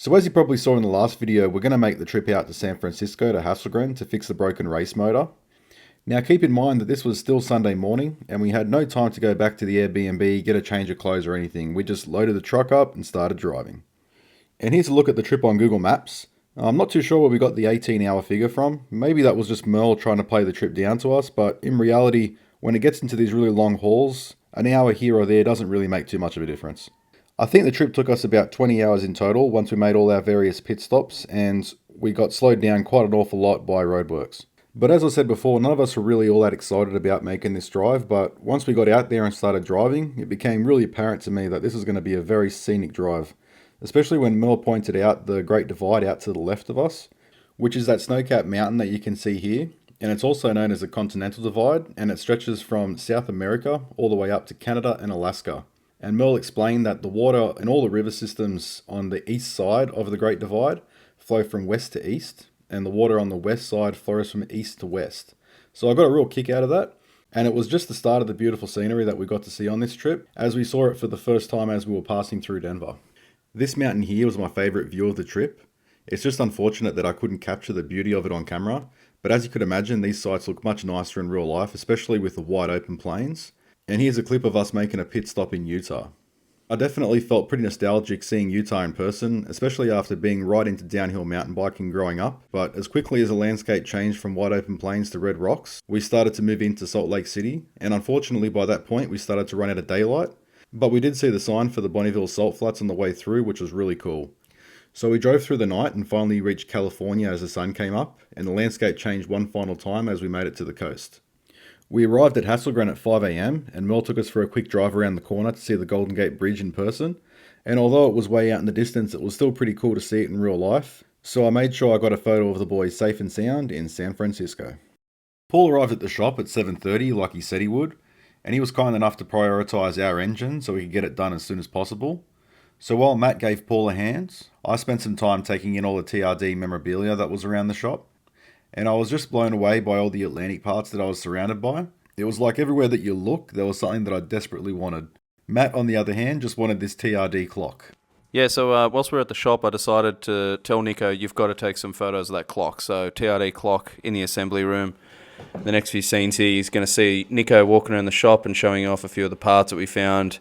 So as you probably saw in the last video, we're going to make the trip out to San Francisco to Hasselgren to fix the broken race motor. Now keep in mind that this was still Sunday morning and we had no time to go back to the Airbnb, get a change of clothes or anything. We just loaded the truck up and started driving. And here's a look at the trip on Google Maps. I'm not too sure where we got the 18-hour figure from. Maybe that was just Mirl trying to play the trip down to us, but in reality, when it gets into these really long hauls, an hour here or there doesn't really make too much of a difference. I think the trip took us about 20 hours in total once we made all our various pit stops, and we got slowed down quite an awful lot by roadworks. But as I said before, none of us were really all that excited about making this drive, but once we got out there and started driving, it became really apparent to me that this was going to be a very scenic drive, especially when Mirl pointed out the Great Divide out to the left of us, which is that snow-capped mountain that you can see here, and it's also known as the Continental Divide, and it stretches from South America all the way up to Canada and Alaska. And Mirl explained that the water in all the river systems on the east side of the Great Divide flow from west to east, and the water on the west side flows from east to west. So I got a real kick out of that, and it was just the start of the beautiful scenery that we got to see on this trip, as we saw it for the first time as we were passing through Denver. This mountain here was my favourite view of the trip. It's just unfortunate that I couldn't capture the beauty of it on camera, but as you could imagine, these sites look much nicer in real life, especially with the wide open plains. And here's a clip of us making a pit stop in Utah. I definitely felt pretty nostalgic seeing Utah in person, especially after being right into downhill mountain biking growing up, but as quickly as the landscape changed from wide open plains to red rocks, we started to move into Salt Lake City, and unfortunately by that point we started to run out of daylight, but we did see the sign for the Bonneville Salt Flats on the way through, which was really cool. So we drove through the night and finally reached California as the sun came up, and the landscape changed one final time as we made it to the coast. We arrived at Hasselgren at 5 AM, and Mirl took us for a quick drive around the corner to see the Golden Gate Bridge in person, and although it was way out in the distance, it was still pretty cool to see it in real life, so I made sure I got a photo of the boys safe and sound in San Francisco. Paul arrived at the shop at 7:30 like he said he would, and he was kind enough to prioritise our engine so we could get it done as soon as possible. So while Matt gave Paul a hand, I spent some time taking in all the TRD memorabilia that was around the shop. And I was just blown away by all the Atlantic parts that I was surrounded by. It was like everywhere that you look, there was something that I desperately wanted. Matt, on the other hand, just wanted this TRD clock. Yeah, so whilst we were at the shop, I decided to tell Nico, you've got to take some photos of that clock. So TRD clock in the assembly room. The next few scenes here, he's going to see Nico walking around the shop and showing off a few of the parts that we found,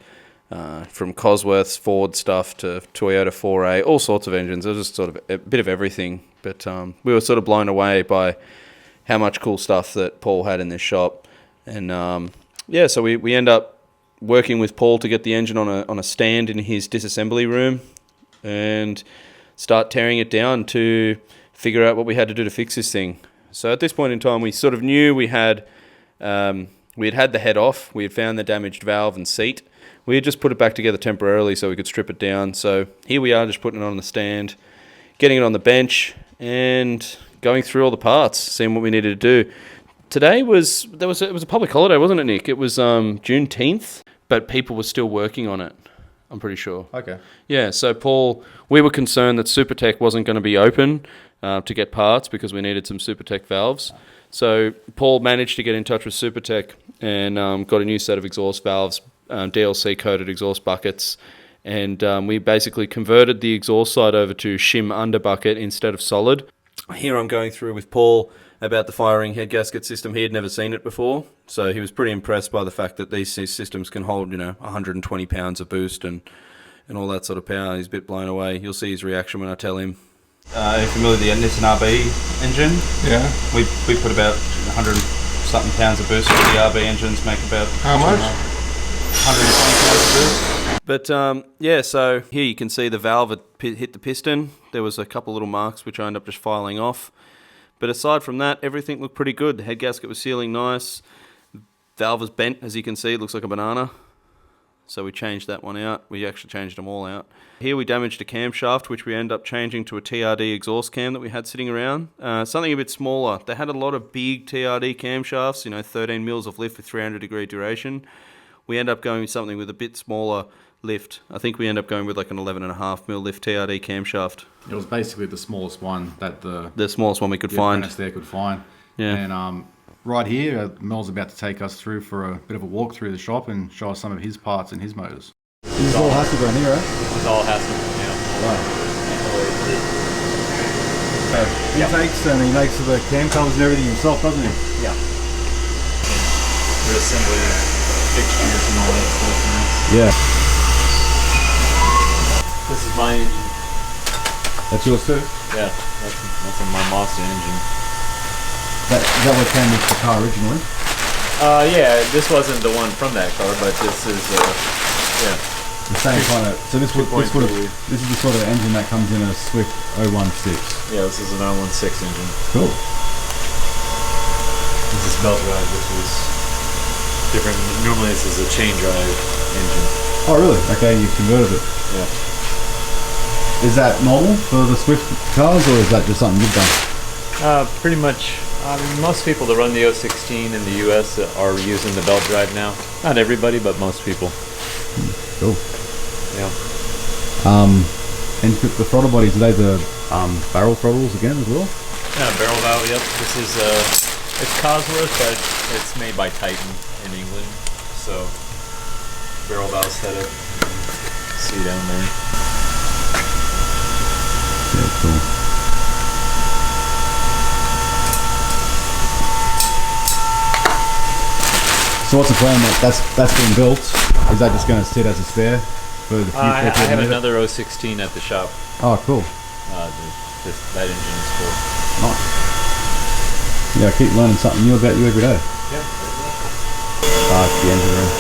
from Cosworth's Ford stuff to Toyota 4A, all sorts of engines. It was just sort of a bit of everything. But we were sort of blown away by how much cool stuff that Paul had in this shop. And so we end up working with Paul to get the engine on a stand in his disassembly room and start tearing it down to figure out what we had to do to fix this thing. So at this point in time, we sort of knew we had the head off. We had found the damaged valve and seat. We had just put it back together temporarily so we could strip it down. So here we are, just putting it on the stand, getting it on the bench, and going through all the parts, seeing what we needed to do. Today it was a public holiday, wasn't it, Nick? It was Juneteenth, but people were still working on it, I'm pretty sure. Okay. Yeah, so Paul, we were concerned that Supertech wasn't going to be open to get parts because we needed some Supertech valves. So Paul managed to get in touch with Supertech and got a new set of exhaust valves, DLC-coated exhaust buckets, and we basically converted the exhaust side over to shim underbucket instead of solid. Here I'm going through with Paul about the firing head gasket system. He had never seen it before, so he was pretty impressed by the fact that these systems can hold, 120 pounds of boost and all that sort of power. He's a bit blown away. You'll see his reaction when I tell him. Are you familiar with the Nissan RB engine? Yeah. We put about 100 something pounds of boost. The RB engines make about how much? 120 pounds of boost. But so here you can see the valve had hit the piston. There was a couple little marks which I ended up just filing off. But aside from that, everything looked pretty good. The head gasket was sealing nice. Valve was bent, as you can see. It looks like a banana. So we changed that one out. We actually changed them all out. Here we damaged a camshaft, which we ended up changing to a TRD exhaust cam that we had sitting around. Something a bit smaller. They had a lot of big TRD camshafts, 13 mils of lift with 300 degree duration. We end up going with something with a bit smaller lift. I think we end up going with like an 11.5 mil lift TRD camshaft. It was basically the smallest one that the smallest one we could find. There could find. Yeah. And right here, Mel's about to take us through for a bit of a walk through the shop and show us some of his parts and his motors. This is all Hasselgren here, right? It's all Hasselgren, yeah. Right. Intakes, and he makes the cam covers and everything himself, doesn't he? Yeah. Reassembly fixtures and all that stuff. Yeah. This is my engine. That's yours too? Yeah, that's my Mazda engine. Is that what came with the car originally? Yeah, this wasn't the one from that car, but this is, yeah. The same kind of. So this is the sort of engine that comes in a Swift 016. Yeah, this is an 016 engine. Cool. This is belt drive. This is different. Normally this is a chain drive engine. Oh really? Okay, you've converted it. Yeah. Is that normal for the Swift cars, or is that just something you've done? Pretty much. I mean, most people that run the 016 in the US are using the belt drive now. Not everybody, but most people. Cool. Yeah. And the throttle bodies, are they the barrel throttles again as well? Yeah, barrel valve. Yep. This is it's Cosworth, but it's made by Titan in England. So barrel valve setup. See down there. Yeah, cool. So what's the plan? That's been built. Is that just going to sit as a spare for the future? I have another 016 at the shop. Oh, cool. That engine is cool. Nice. Yeah, I keep learning something new about you every day. Yeah. It's the engine room.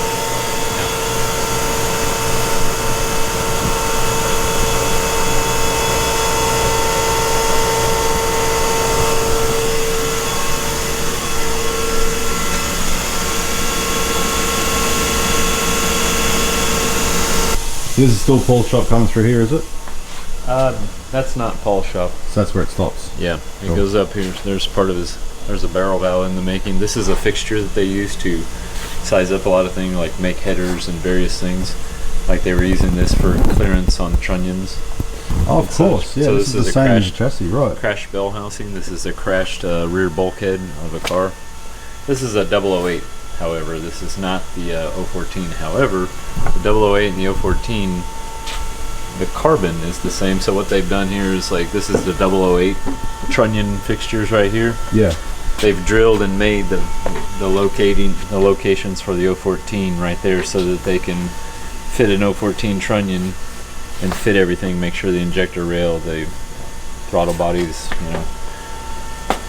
This is still Paul's shop coming through here, is it? That's not Paul's shop. So that's where it stops. Yeah, it Cool. goes up here. There's part of his. There's a barrel valve in the making. This is a fixture that they use to size up a lot of things, like make headers and various things. Like they were using this for clearance on trunnions. Oh, of course. Yeah, So this is the same chassis, right? Crash bell housing. This is a crashed rear bulkhead of a car. This is a 008. However, this is not the 014. However, the 008 and the 014, the carbon is the same. So what they've done here is like this is the 008 trunnion fixtures right here. Yeah. They've drilled and made the locations for the 014 right there, so that they can fit an 014 trunnion and fit everything. Make sure the injector rail, the throttle bodies,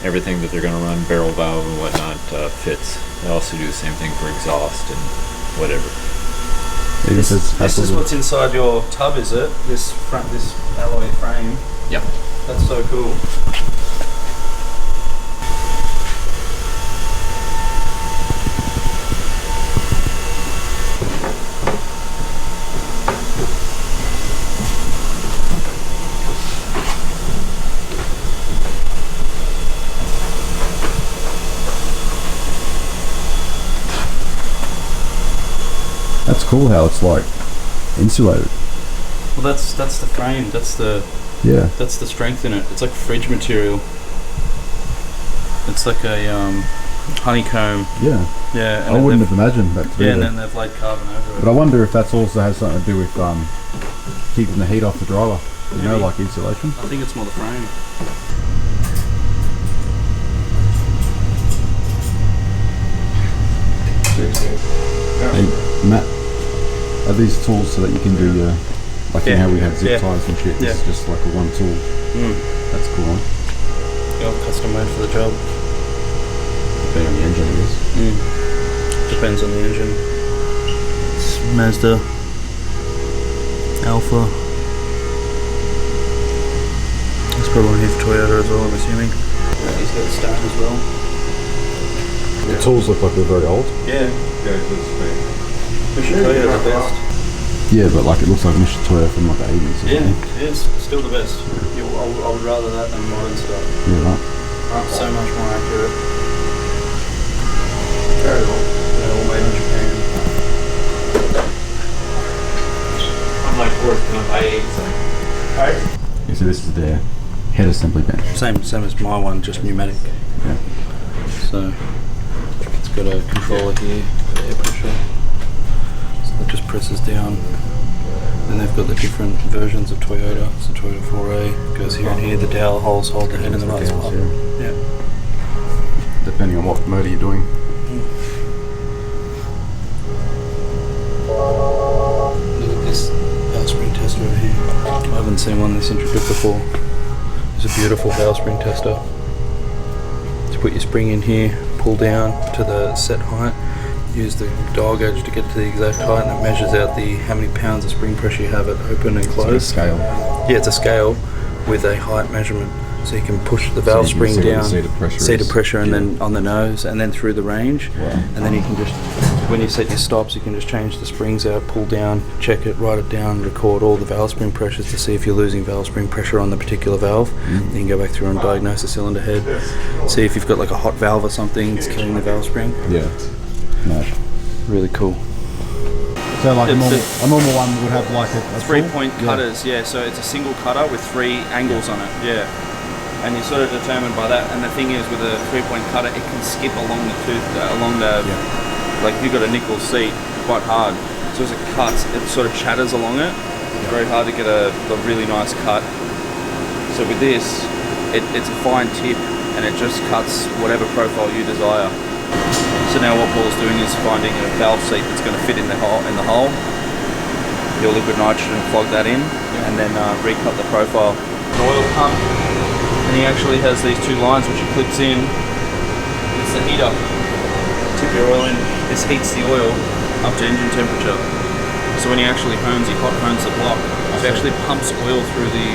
everything that they're going to run, barrel valve and whatnot, fits. They also do the same thing for exhaust and whatever. This is what's inside your tub, is it? This alloy frame. Yep. That's so cool. That's cool how it's like insulated. Well, that's the frame. That's the strength in it. It's like fridge material. It's like a honeycomb. Yeah. Yeah. I wouldn't have imagined that to be and there. then they've laid carbon over it. But I wonder if that's also has something to do with keeping the heat off the driver. You know, Maybe. like insulation. I think it's more the frame. Hey, Matt, are these tools so that you can do your, like Yeah. how we had zip Yeah. ties and shit? This Yeah. is just like a one tool. That's cool, huh? You're custom made for the job. Depending on the engine, I guess. Depends on the engine. It's Mazda Alpha. It's probably one here for Toyota as well, I'm assuming. He's got the stone as well. The tools look like they're very old. Yeah. We should tell you the best. Yeah, but like it looks like Toyota from like the 80s or Yeah, something. it is. Still the best. I would rather that than modern stuff. Yeah, right. So much more accurate. Very well. They're all made in Japan. I'm like forced to buy 8. Alright. Yeah, so this is their head assembly bench. Same as my one, just pneumatic. Yeah. So it's got a controller here for air pressure. So that just presses down Then they've got the different versions of Toyota. So Toyota 4A goes here and here. The dowel holes hold the head in the right spot. Yeah. Depending on what motor you're doing. Look at this valve spring tester over here. I haven't seen one this intricate before. It's a beautiful valve spring tester. To put your spring in here, pull down to the set height, use the dial gauge to get to the exact height, and it measures out how many pounds of spring pressure you have at open and closed. It's a scale. Yeah, it's a scale with a height measurement. So you can push the valve spring down, seated pressure, and then on the nose, and then through the range. Wow. And then you can just, when you set your stops, you can just change the springs out, pull down, check it, write it down, record all the valve spring pressures to see if you're losing valve spring pressure on the particular valve. You can go back through and diagnose the cylinder head, see if you've got like a hot valve or something that's killing the valve spring. Yeah. Nice. Really cool. So like a normal one would have like a 3-point cutters, yeah. So it's a single cutter with 3 angles on it, yeah. And you're sort of determined by that. And the thing is, with a 3-point cutter, it can skip along the tooth, like if you've got a nickel seat, quite hard. So as it cuts, it sort of chatters along it. It's very hard to get a really nice cut. So with this, it's a fine tip, and it just cuts whatever profile you desire. So now what Paul's doing is finding a valve seat that's going to fit in the hole. Your liquid nitrogen, plug that in, and then recut the profile. An oil pump. And he actually has these 2 lines which he clips in. It's the heater. Tip your oil in. This heats the oil up to engine temperature. So when he actually hones, he hot hones the block. So he actually pumps oil through the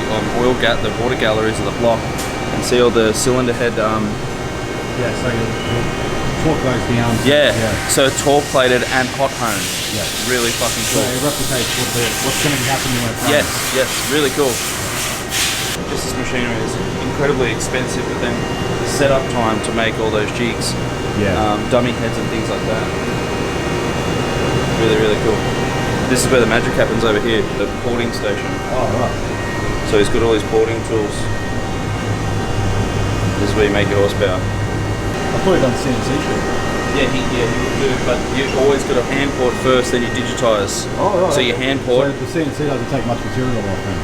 the water galleries of the block, and see all the cylinder head. so your torque goes down. Yeah. So torque plated and hot honed. Yeah. Really fucking cool. So it replicates what's going to be happening when it's running. Yes, really cool. Just this machinery is incredibly expensive, but then the setup time to make all those jigs, dummy heads and things like that. Really, really cool. This is where the magic happens over here, the porting station. Oh, right. So he's got all his porting tools. This is where you make your horsepower. I thought you'd done CNC shit. Yeah, he would do, but you always got to hand port first, then you digitise. Oh, right. So you hand port. So the CNC doesn't take much material off then?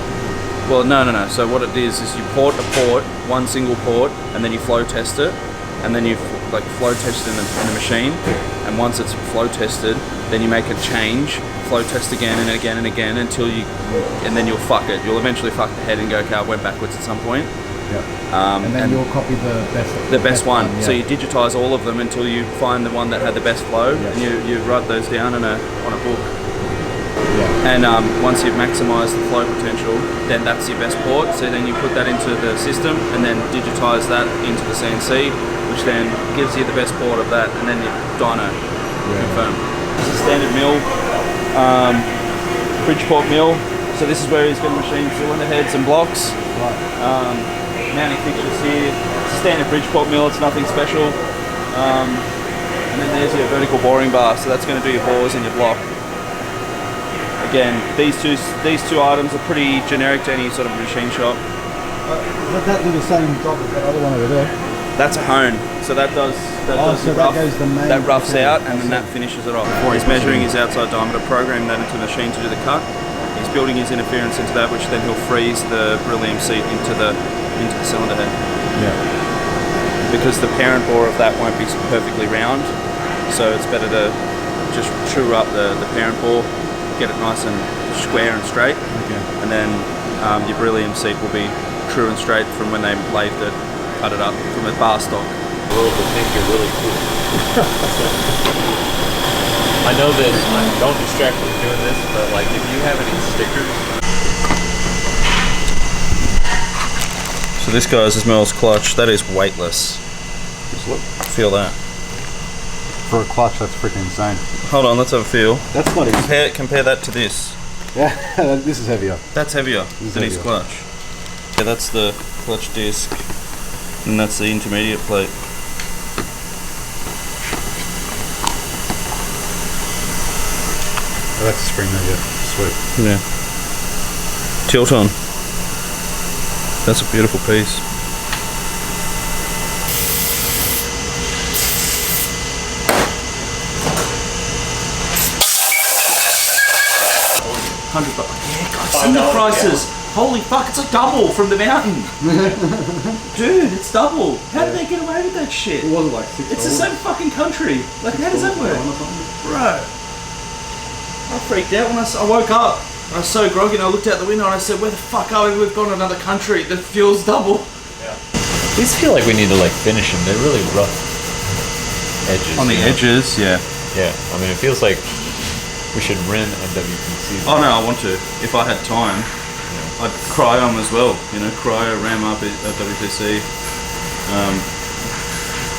Well, no. So what it is you port a port, one single port, and then you flow test it, and then you flow test it in the machine, and once it's flow tested, then you make a change, flow test again and again and again and then you'll fuck it. You'll eventually fuck the head and go, okay, I went backwards at some point. Yeah. And then you'll copy the best one. Yeah. So you digitize all of them until you find the one that had the best flow, and you write those down on a book. Yeah. And once you've maximised the flow potential, then that's your best port. So then you put that into the system and then digitise that into the CNC, which then gives you the best port of that, and then you dyno confirm. This is standard mill, Bridgeport mill. So this is where he's going to machine cylinder heads and blocks. Right. Mounting fixtures here. It's a standard Bridgeport mill. It's nothing special. And then there's your vertical boring bar. So that's going to do your bores and your block. Again, these two items are pretty generic to any sort of machine shop. Does that do the same job as that other one over there? That's a hone. So that does that roughs out, and then that finishes it off. He's measuring his outside diameter, programming that into the machine to do the cut. He's building his interference into that, which then he'll freeze the beryllium seat into the cylinder head. Yeah. Because the parent bore of that won't be perfectly round, so it's better to just true up the parent bore, get it nice and square and straight, and then your beryllium seat will be true and straight from when they lathed it, cut it up from a bar stock. World will think you're really cool. I know that don't distract me doing this, but like if you have any stickers. So this guy's is Mirl's clutch. That is weightless. Just look. Feel that. For a clutch, that's freaking insane. Hold on, let's have a feel. That's not even. Compare that to this. Yeah, this is heavier. That's heavier than his clutch. Yeah, that's the clutch disc, and that's the intermediate plate. Oh, that's the spring there, yeah. Sweet. Yeah. Tilt on. That's a beautiful piece. $100. seen the prices. Holy fuck, it's like double from the mountain. Dude, it's double. How did they get away with that shit? It wasn't like $6. It's the same fucking country. Like, how does that work? Bro. I freaked out when I woke up. I was so groggy and I looked out the window and I said, where the fuck are we? We've gone to another country. The fuel's double. Yeah. These feel like we need to like finish them. They're really rough edges. On the edges, yeah. Yeah, I mean, it feels like we should rim a WPC. Oh no, I want to. If I had time, I'd cry them as well. You know, cry or ram up a WPC.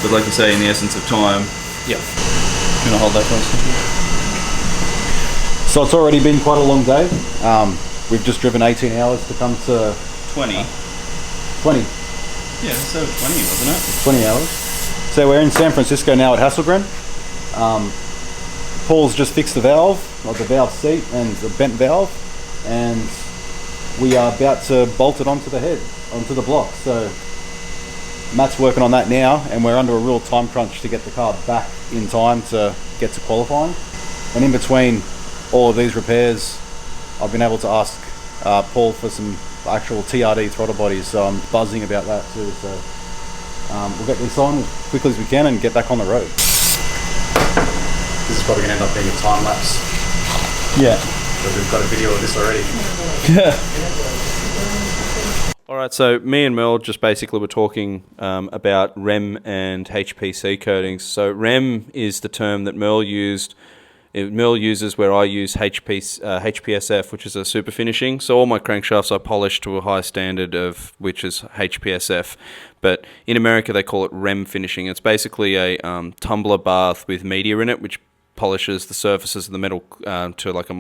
But like you say, in the essence of time. Yeah. You want to hold that close? So it's already been quite a long day. We've just driven 18 hours to come to 20. 20. Yeah, so 20, wasn't it? 20 hours. So we're in San Francisco now at Hasselgren. Paul's just fixed the valve, or the valve seat, and the bent valve, and we are about to bolt it onto the head, onto the block. So Matt's working on that now, and we're under a real time crunch to get the car back in time to get to qualifying. And in between all of these repairs, I've been able to ask Paul for some actual TRD throttle bodies, so I'm buzzing about that too. So we'll get this on as quickly as we can and get back on the road. This is probably going to end up being a time lapse. Yeah. But we've got a video of this already. All right, so me and Mirl just basically were talking about REM and HPC coatings. So REM is the term that Mirl used. Mirl uses where I use HPSF, which is a super finishing. So all my crankshafts are polished to a high standard of which is HPSF. But in America, they call it REM finishing. It's basically a tumbler bath with media in it, which polishes the surfaces of the metal to like a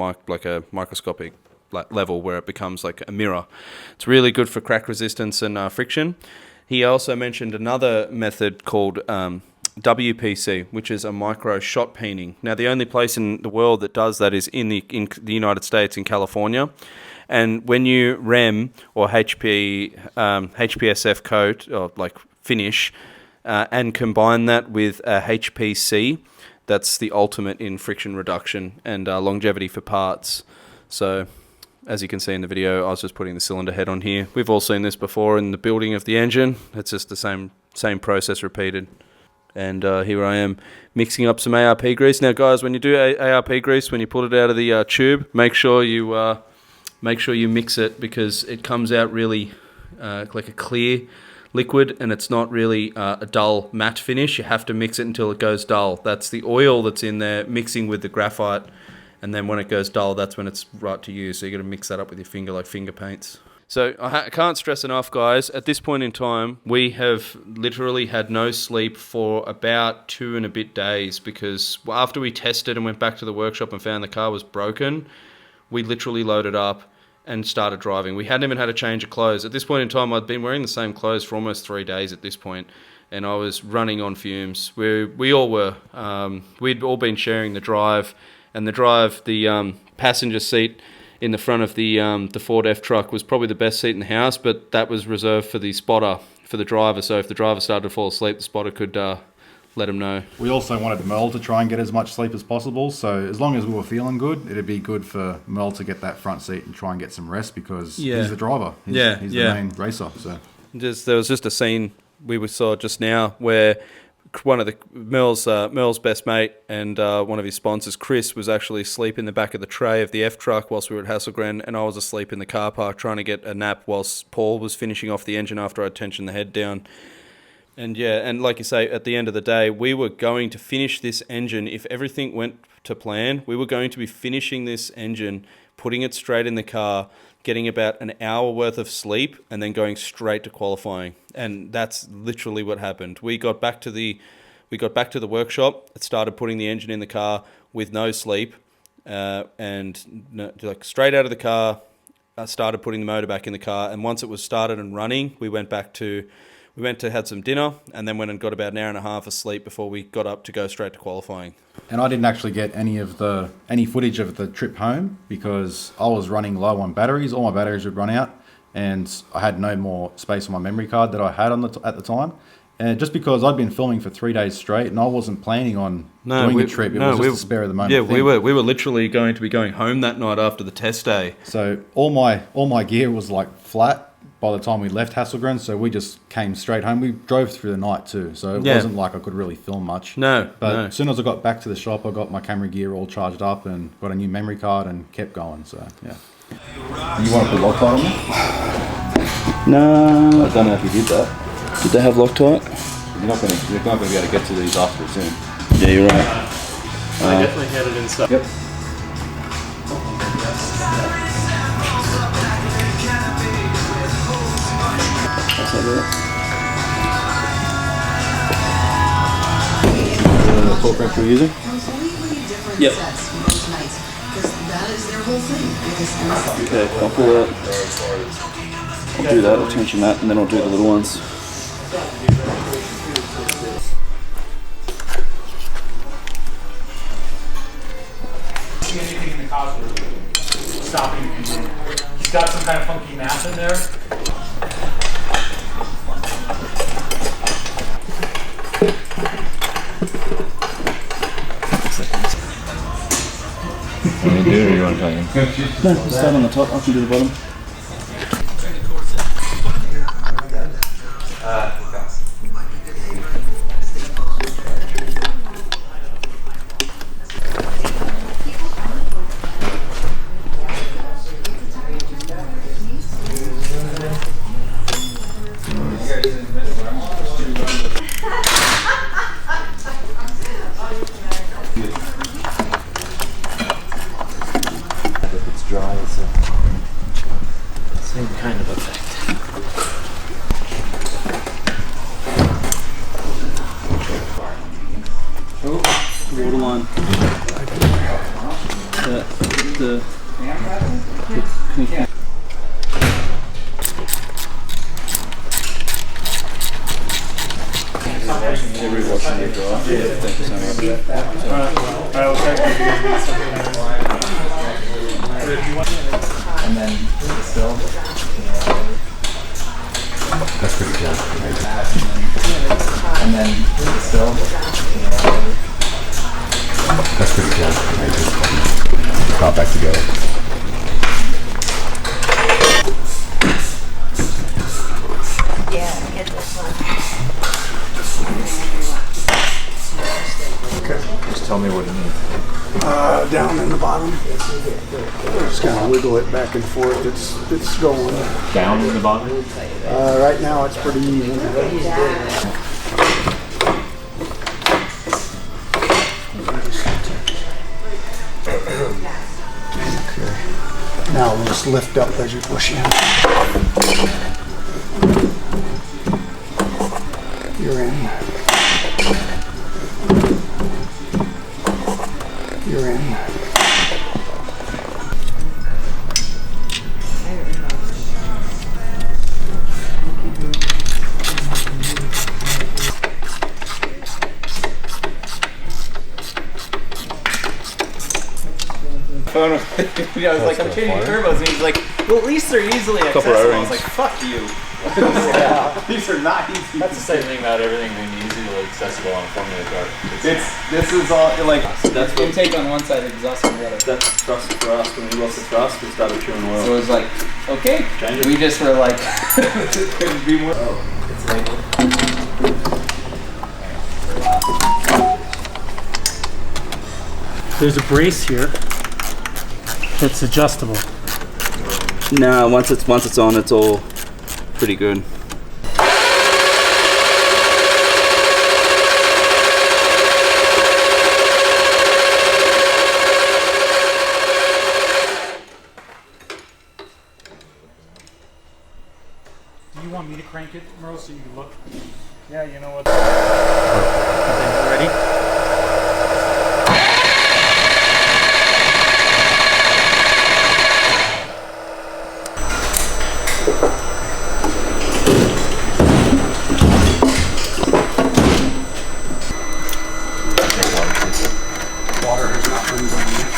microscopic level where it becomes like a mirror. It's really good for crack resistance and friction. He also mentioned another method called WPC, which is a micro shot peening. Now, the only place in the world that does that is in the United States, in California. And when you REM or HPSF coat or like finish and combine that with a HPC, that's the ultimate in friction reduction and longevity for parts. So, as you can see in the video, I was just putting the cylinder head on here. We've all seen this before in the building of the engine. It's just the same process repeated. And here I am mixing up some ARP grease. Now, guys, when you do ARP grease, when you pull it out of the tube, make sure you mix it because it comes out really like a clear liquid, and it's not really a dull matte finish. You have to mix it until it goes dull. That's the oil that's in there mixing with the graphite, and then when it goes dull, that's when it's right to use. So you got to mix that up with your finger like finger paints. So I can't stress enough, guys, at this point in time, we have literally had no sleep for about 2 and a bit days because after we tested and went back to the workshop and found the car was broken, we literally loaded up and started driving. We hadn't even had a change of clothes. At this point in time, I'd been wearing the same clothes for almost 3 days at this point, and I was running on fumes. We all were. We'd all been sharing the drive, and the passenger seat in the front of the Ford F-Truck was probably the best seat in the house, but that was reserved for the spotter, for the driver. So if the driver started to fall asleep, the spotter could let him know. We also wanted Mirl to try and get as much sleep as possible, so as long as we were feeling good, it'd be good for Mirl to get that front seat and try and get some rest because he's the driver. He's the main racer. So there was just a scene we saw just now where one of the Mirl's best mate and one of his sponsors, Chris, was actually asleep in the back of the tray of the F-Truck whilst we were at Hasselgren, and I was asleep in the car park trying to get a nap whilst Paul was finishing off the engine after I'd tensioned the head down. And and like you say, at the end of the day, we were going to finish this engine. If everything went to plan, we were going to be finishing this engine, putting it straight in the car, getting about an hour worth of sleep, and then going straight to qualifying. And that's literally what happened. We got back to the workshop, started putting the engine in the car with no sleep, like straight out of the car, started putting the motor back in the car. And once it was started and running, we went to have some dinner, and then went and got about an hour and a half of sleep before we got up to go straight to qualifying. And I didn't actually get any footage of the trip home because I was running low on batteries. All my batteries would run out, and I had no more space on my memory card that I had at the time. And just because I'd been filming for 3 days straight and I wasn't planning on doing a trip, it was just a spare of the moment thing. We were literally going to be going home that night after the test day. So all my gear was like flat by the time we left Hasselgren, so we just came straight home. We drove through the night too, so it wasn't like I could really film much. But as soon as I got back to the shop, I got my camera gear all charged up and got a new memory card and kept going. So yeah. You want to put Loctite on there? No. I don't know if you did that. Did they have Loctite? You're not going to be able to get to these after soon. Yeah, you're right. I definitely had it inside. Yep. The torque wrench we're using? Yep. Okay, I'll pull that. I'll do that, I'll tension that, and then I'll do the little ones. Anything in the cars will stop you if you move. He's got some kind of funky math in there. Want me to do it or you want to tell him? No, let's start on the top, I can do the bottom. If it's dry, it's a same kind of effect. Waterline. Thank you so much. And then still. That's pretty cool. And then still. That's pretty cool. Got back together. Yeah, get this one. Just tell me what it means. Down in the bottom. Just kind of wiggle it back and forth. It's going. Down in the bottom? Right now it's pretty even. Now we'll just lift up as you push in. You're in. You're in. I was like, I'm changing turbos, and he's like, well, at least they're easily accessible. I was like, fuck you. These are not easy. That's the same thing about everything being easily accessible on a Formula car. This is all like that's intake on one side, exhaust on the other. That's thrust for us. When we lost the thrust, we started chewing oil. So it was like, okay, Change it. we just were like, couldn't be more. It's labeled. There's a brace here. It's adjustable. No, once it's on, it's all pretty good. Do you want me to crank it, Mirl, so you can look? Yeah, you know what? Okay, ready? Water has not been done yet.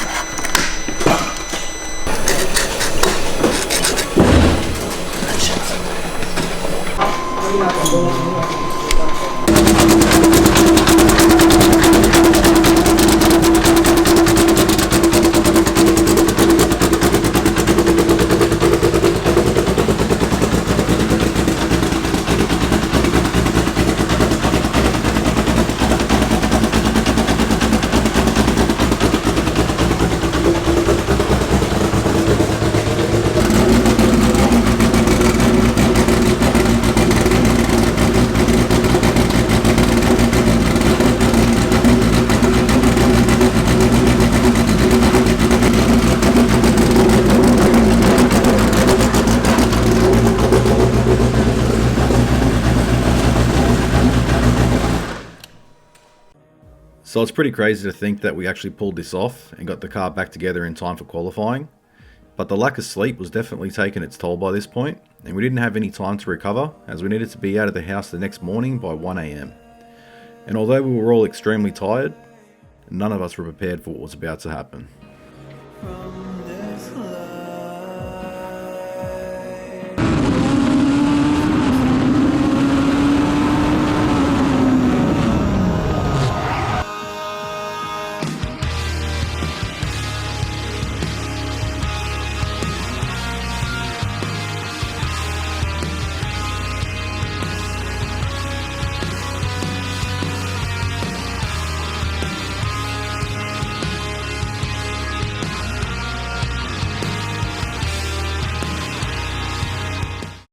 So it's pretty crazy to think that we actually pulled this off and got the car back together in time for qualifying. But the lack of sleep was definitely taking its toll by this point, and we didn't have any time to recover as we needed to be out of the house the next morning by 1 AM. And although we were all extremely tired, none of us were prepared for what was about to happen.